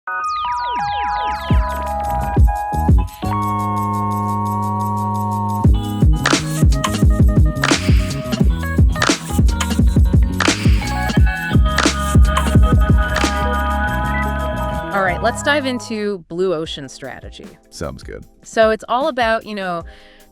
All right, let's dive into blue ocean strategy. Sounds good. So it's all about,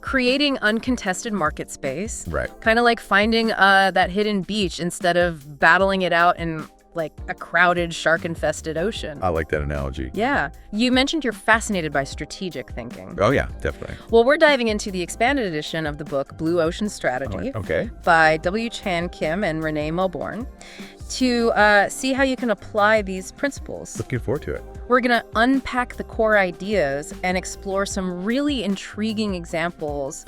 creating uncontested market space. Right. Kind of like finding that hidden beach instead of battling it out in like a crowded, shark-infested ocean. I like that analogy. Yeah. You mentioned you're fascinated by strategic thinking. Oh, yeah, definitely. Well, we're diving into the expanded edition of the book Blue Ocean Strategy Okay. by W. Chan Kim and Renée Mauborgne to see how you can apply these principles. Looking forward to it. We're going to unpack the core ideas and explore some really intriguing examples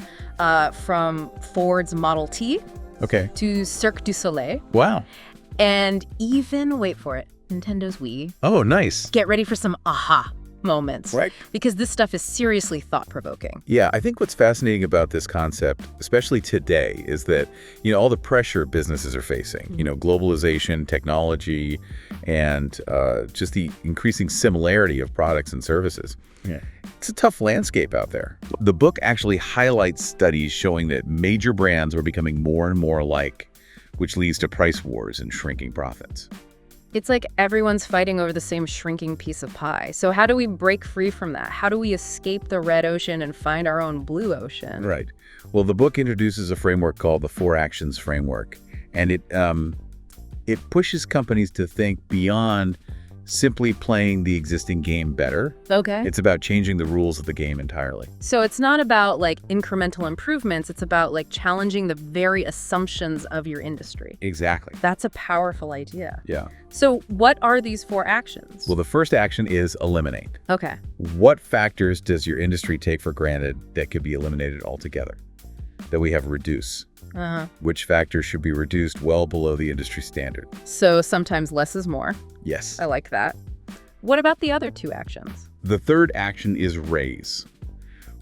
from Ford's Model T Okay. to Cirque du Soleil, Wow. and even, wait for it, Nintendo's Wii. Oh, nice. Get ready for some aha moments. Right. Because this stuff is seriously thought-provoking. Yeah, I think what's fascinating about this concept, especially today, is that, all the pressure businesses are facing, globalization, technology, and just the increasing similarity of products and services. Yeah. It's a tough landscape out there. The book actually highlights studies showing that major brands are becoming more and more alike, which leads to price wars and shrinking profits. It's like everyone's fighting over the same shrinking piece of pie. So how do we break free from that? How do we escape the red ocean and find our own blue ocean? Right. Well, the book introduces a framework called the 4 Actions Framework, and it pushes companies to think beyond simply playing the existing game better. Okay. It's about changing the rules of the game entirely. So it's not about like incremental improvements. It's about like challenging the very assumptions of your industry. Exactly. That's a powerful idea. Yeah. So what are these 4 actions? Well, the first action is eliminate. Okay. What factors does your industry take for granted that could be eliminated altogether? That we have reduce. Which factors should be reduced well below the industry standard? So sometimes less is more. Yes. I like that. What about the other 2 actions? The third action is raise.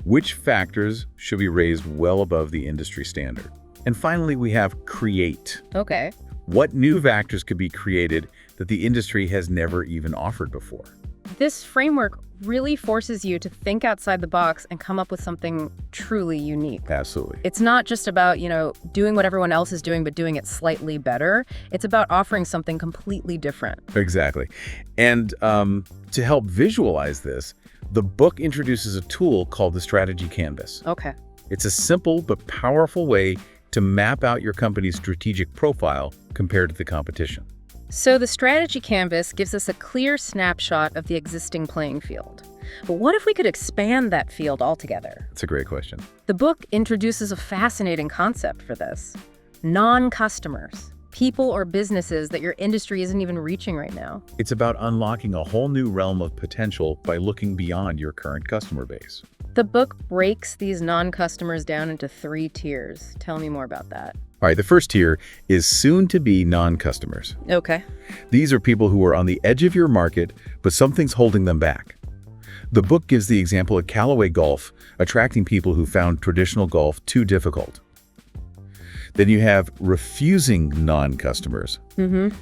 Which factors should be raised well above the industry standard? And finally, we have create. Okay. What new factors could be created that the industry has never even offered before? This framework really forces you to think outside the box and come up with something truly unique. Absolutely. It's not just about, doing what everyone else is doing, but doing it slightly better. It's about offering something completely different. Exactly. And to help visualize this, the book introduces a tool called the Strategy Canvas. Okay. It's a simple but powerful way to map out your company's strategic profile compared to the competition. So the strategy canvas gives us a clear snapshot of the existing playing field. But what if we could expand that field altogether? That's a great question. The book introduces a fascinating concept for this. Non-customers. People or businesses that your industry isn't even reaching right now. It's about unlocking a whole new realm of potential by looking beyond your current customer base. The book breaks these non-customers down into 3 tiers. Tell me more about that. All right, the first tier is soon-to-be non-customers. Okay. These are people who are on the edge of your market, but something's holding them back. The book gives the example of Callaway Golf attracting people who found traditional golf too difficult. Then you have refusing non-customers.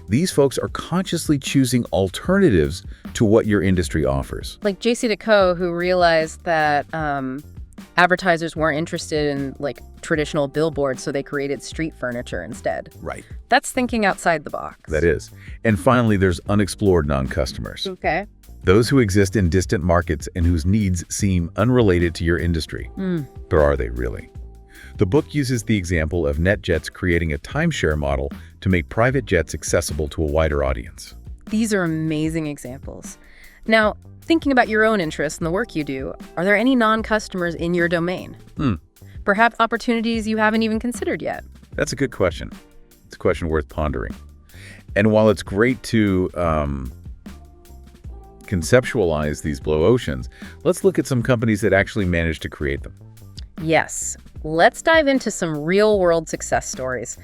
These folks are consciously choosing alternatives to what your industry offers. Like JCDecaux, who realized that advertisers weren't interested in traditional billboards, so they created street furniture instead. Right. That's thinking outside the box. That is. And finally, there's unexplored non-customers. Okay. Those who exist in distant markets and whose needs seem unrelated to your industry. But are they really? The book uses the example of NetJets creating a timeshare model to make private jets accessible to a wider audience. These are amazing examples. Now, thinking about your own interests and the work you do, are there any non-customers in your domain? Perhaps opportunities you haven't even considered yet? That's a good question. It's a question worth pondering. And while it's great to conceptualize these blue oceans, let's look at some companies that actually managed to create them. Yes. Let's dive into some real-world success stories.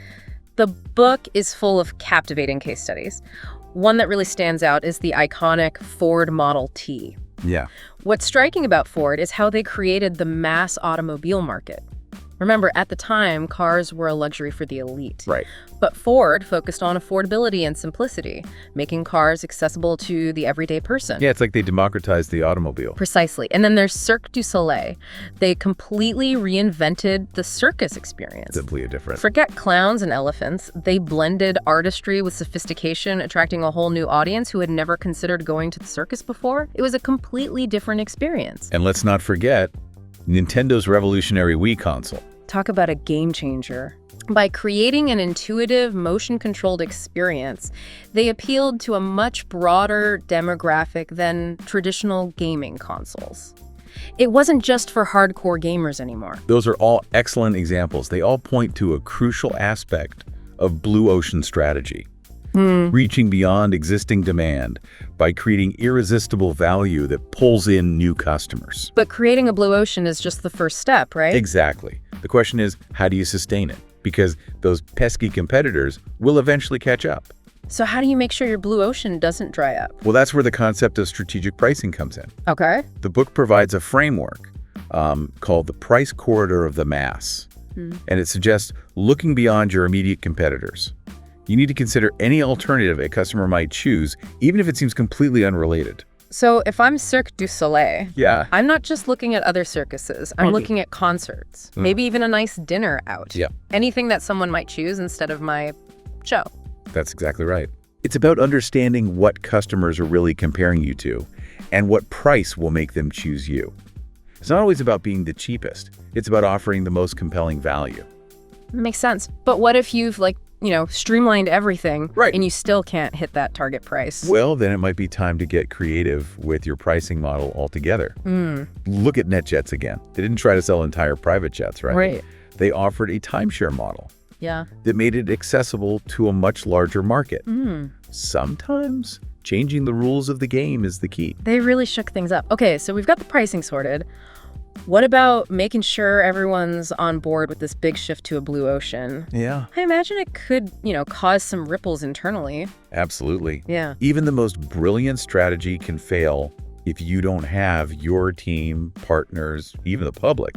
The book is full of captivating case studies. One that really stands out is the iconic Ford Model T. Yeah. What's striking about Ford is how they created the mass automobile market. Remember, at the time, cars were a luxury for the elite. Right. But Ford focused on affordability and simplicity, making cars accessible to the everyday person. Yeah, it's like they democratized the automobile. Precisely. And then there's Cirque du Soleil. They completely reinvented the circus experience. Simply a different. Forget clowns and elephants. They blended artistry with sophistication, attracting a whole new audience who had never considered going to the circus before. It was a completely different experience. And let's not forget Nintendo's revolutionary Wii console. Talk about a game changer. By creating an intuitive, motion-controlled experience, they appealed to a much broader demographic than traditional gaming consoles. It wasn't just for hardcore gamers anymore. Those are all excellent examples. They all point to a crucial aspect of blue ocean strategy. Reaching beyond existing demand by creating irresistible value that pulls in new customers. But creating a blue ocean is just the first step, right? Exactly. The question is, how do you sustain it? Because those pesky competitors will eventually catch up. So how do you make sure your blue ocean doesn't dry up? Well, that's where the concept of strategic pricing comes in. Okay. The book provides a framework called the price corridor of the mass. And it suggests looking beyond your immediate competitors. You need to consider any alternative a customer might choose, even if it seems completely unrelated. So if I'm Cirque du Soleil, Yeah. I'm not just looking at other circuses. I'm Okay. looking at concerts, maybe even a nice dinner out. Yeah. Anything that someone might choose instead of my show. That's exactly right. It's about understanding what customers are really comparing you to and what price will make them choose you. It's not always about being the cheapest. It's about offering the most compelling value. Makes sense. But what if you've streamlined everything Right. and you still can't hit that target price? Well, then it might be time to get creative with your pricing model altogether. Look at NetJets again. They didn't try to sell entire private jets, right? Right. They offered a timeshare model Yeah. that made it accessible to a much larger market. Sometimes changing the rules of the game is the key. They really shook things up. Okay, so we've got the pricing sorted. What about making sure everyone's on board with this big shift to a blue ocean? Yeah. I imagine it could, cause some ripples internally. Absolutely. Yeah. Even the most brilliant strategy can fail if you don't have your team, partners, even the public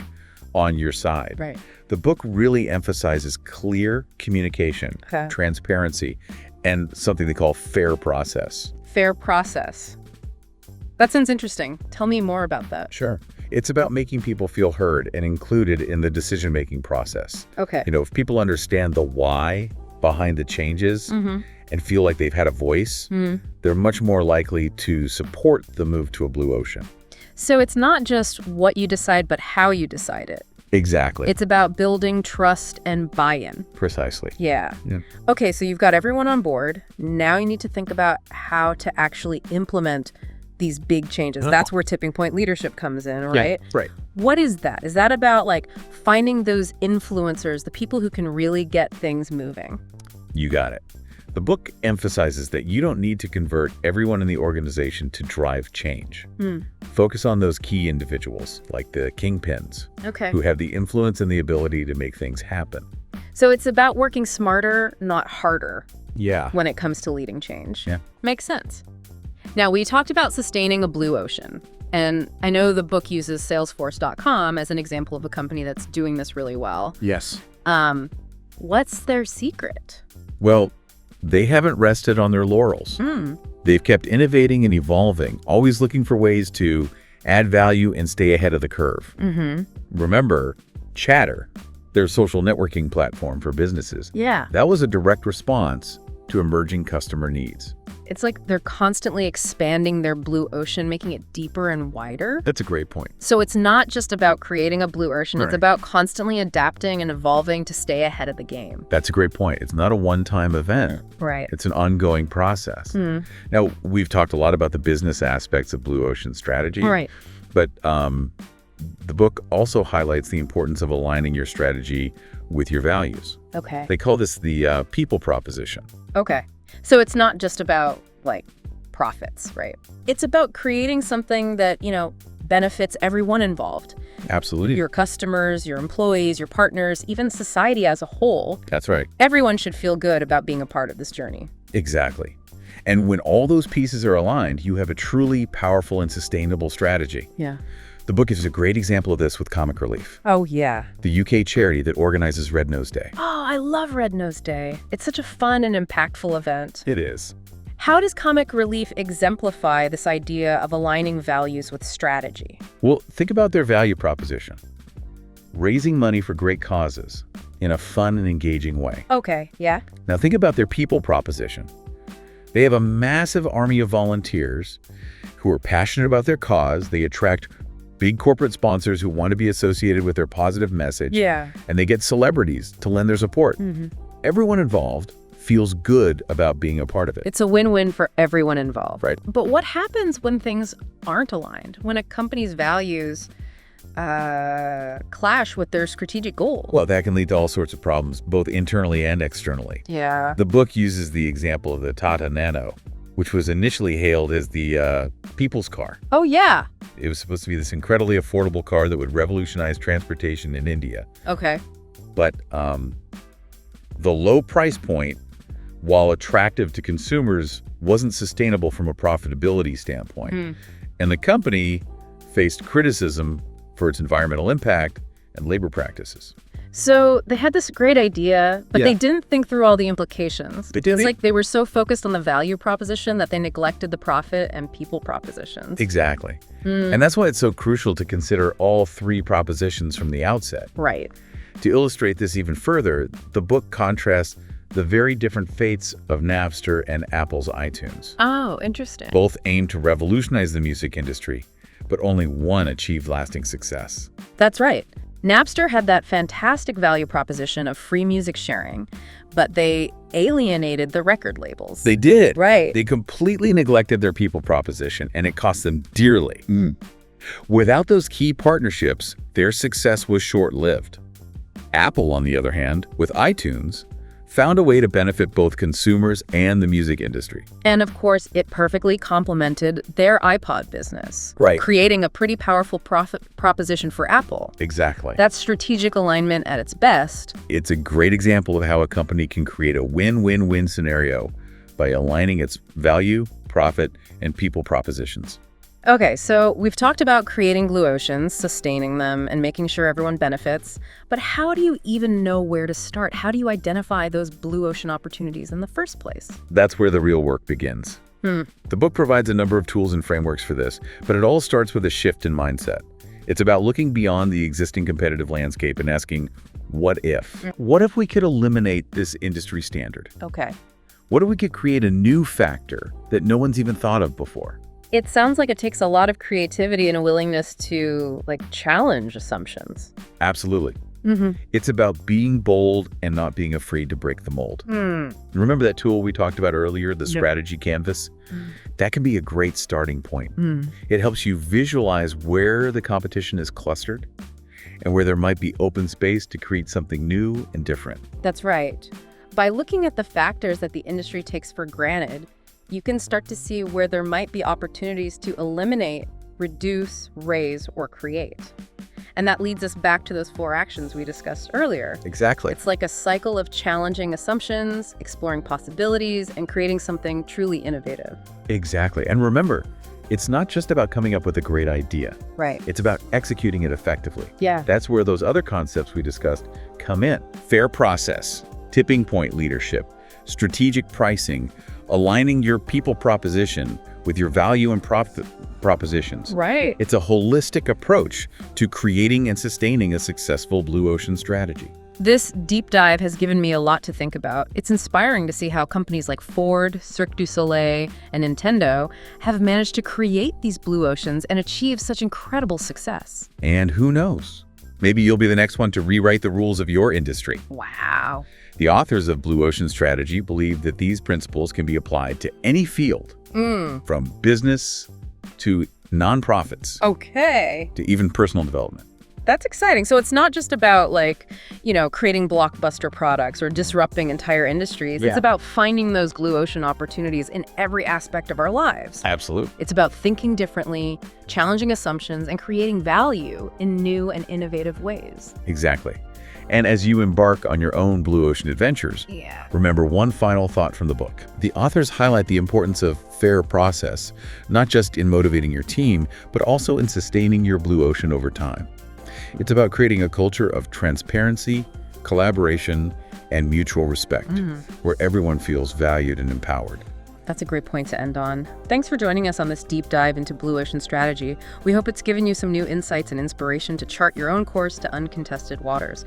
on your side. Right. The book really emphasizes clear communication, Okay. transparency, and something they call fair process. Fair process. That sounds interesting. Tell me more about that. Sure. It's about making people feel heard and included in the decision-making process. Okay. If people understand the why behind the changes and feel like they've had a voice, they're much more likely to support the move to a blue ocean. So it's not just what you decide, but how you decide it. Exactly. It's about building trust and buy-in. Precisely. Yeah. Yeah. Okay, so you've got everyone on board. Now you need to think about how to actually implement these big changes. That's where tipping point leadership comes in, right? Yeah, right. What is that? Is that about finding those influencers, the people who can really get things moving? You got it. The book emphasizes that you don't need to convert everyone in the organization to drive change. Focus on those key individuals, like the kingpins, Okay. who have the influence and the ability to make things happen. So it's about working smarter, not harder, Yeah. when it comes to leading change. Yeah. Makes sense. Now, we talked about sustaining a blue ocean, and I know the book uses Salesforce.com as an example of a company that's doing this really well. Yes. What's their secret? Well, they haven't rested on their laurels. They've kept innovating and evolving, always looking for ways to add value and stay ahead of the curve. Remember, Chatter, their social networking platform for businesses, Yeah. that was a direct response to emerging customer needs. It's like they're constantly expanding their blue ocean, making it deeper and wider. That's a great point. So it's not just about creating a blue ocean. It's Right. about constantly adapting and evolving to stay ahead of the game. That's a great point. It's not a one-time event. Right. It's an ongoing process. Now, we've talked a lot about the business aspects of blue ocean strategy. Right. But the book also highlights the importance of aligning your strategy with your values. Okay. They call this the people proposition. Okay. So it's not just about profits, right? It's about creating something that, benefits everyone involved. Absolutely. Your customers, your employees, your partners, even society as a whole. That's right. Everyone should feel good about being a part of this journey. Exactly. And when all those pieces are aligned, you have a truly powerful and sustainable strategy. Yeah. The book is a great example of this with Comic Relief, Oh, yeah. the UK charity that organizes Red Nose Day. Oh, I love Red Nose Day. It's such a fun and impactful event. It is. How does Comic Relief exemplify this idea of aligning values with strategy? Well, think about their value proposition. Raising money for great causes in a fun and engaging way. Okay, yeah. Now think about their people proposition. They have a massive army of volunteers who are passionate about their cause. They attract big corporate sponsors who want to be associated with their positive message. Yeah. And they get celebrities to lend their support. Everyone involved feels good about being a part of it. It's a win-win for everyone involved. Right. But what happens when things aren't aligned? When a company's values clash with their strategic goals? Well, that can lead to all sorts of problems, both internally and externally. Yeah. The book uses the example of the Tata Nano, which was initially hailed as the people's car. Oh, yeah. It was supposed to be this incredibly affordable car that would revolutionize transportation in India. Okay. But the low price point, while attractive to consumers, wasn't sustainable from a profitability standpoint. And the company faced criticism for its environmental impact and labor practices. So they had this great idea, but Yeah. they didn't think through all the implications. They didn't. It's like they were so focused on the value proposition that they neglected the profit and people propositions. Exactly. And that's why it's so crucial to consider all three propositions from the outset. Right. To illustrate this even further, the book contrasts the very different fates of Napster and Apple's iTunes. Oh, interesting. Both aimed to revolutionize the music industry, but only one achieved lasting success. That's right. Napster had that fantastic value proposition of free music sharing, but they alienated the record labels. They did. Right. They completely neglected their people proposition, and it cost them dearly. Without those key partnerships, their success was short-lived. Apple, on the other hand, with iTunes, found a way to benefit both consumers and the music industry. And of course, it perfectly complemented their iPod business, Right. creating a pretty powerful profit proposition for Apple. Exactly. That's strategic alignment at its best. It's a great example of how a company can create a win-win-win scenario by aligning its value, profit, and people propositions. Okay, so we've talked about creating blue oceans, sustaining them, and making sure everyone benefits. But how do you even know where to start? How do you identify those blue ocean opportunities in the first place? That's where the real work begins. The book provides a number of tools and frameworks for this, but it all starts with a shift in mindset. It's about looking beyond the existing competitive landscape and asking, what if? What if we could eliminate this industry standard? Okay. What if we could create a new factor that no one's even thought of before? It sounds like it takes a lot of creativity and a willingness to, challenge assumptions. Absolutely. It's about being bold and not being afraid to break the mold. Remember that tool we talked about earlier, the strategy canvas? That can be a great starting point. It helps you visualize where the competition is clustered and where there might be open space to create something new and different. That's right. By looking at the factors that the industry takes for granted, you can start to see where there might be opportunities to eliminate, reduce, raise, or create. And that leads us back to those 4 actions we discussed earlier. Exactly. It's like a cycle of challenging assumptions, exploring possibilities, and creating something truly innovative. Exactly. And remember, it's not just about coming up with a great idea. Right. It's about executing it effectively. Yeah. That's where those other concepts we discussed come in. Fair process, tipping point leadership, strategic pricing, aligning your people proposition with your value and profit propositions. Right. It's a holistic approach to creating and sustaining a successful blue ocean strategy. This deep dive has given me a lot to think about. It's inspiring to see how companies like Ford, Cirque du Soleil, and Nintendo have managed to create these blue oceans and achieve such incredible success. And who knows? Maybe you'll be the next one to rewrite the rules of your industry. Wow. The authors of Blue Ocean Strategy believe that these principles can be applied to any field, from business to nonprofits, Okay. to even personal development. That's exciting. So it's not just about creating blockbuster products or disrupting entire industries. Yeah. It's about finding those blue ocean opportunities in every aspect of our lives. Absolutely. It's about thinking differently, challenging assumptions, and creating value in new and innovative ways. Exactly. And as you embark on your own blue ocean adventures, Yeah. remember one final thought from the book. The authors highlight the importance of fair process, not just in motivating your team, but also in sustaining your blue ocean over time. It's about creating a culture of transparency, collaboration, and mutual respect, where everyone feels valued and empowered. That's a great point to end on. Thanks for joining us on this deep dive into blue ocean strategy. We hope it's given you some new insights and inspiration to chart your own course to uncontested waters.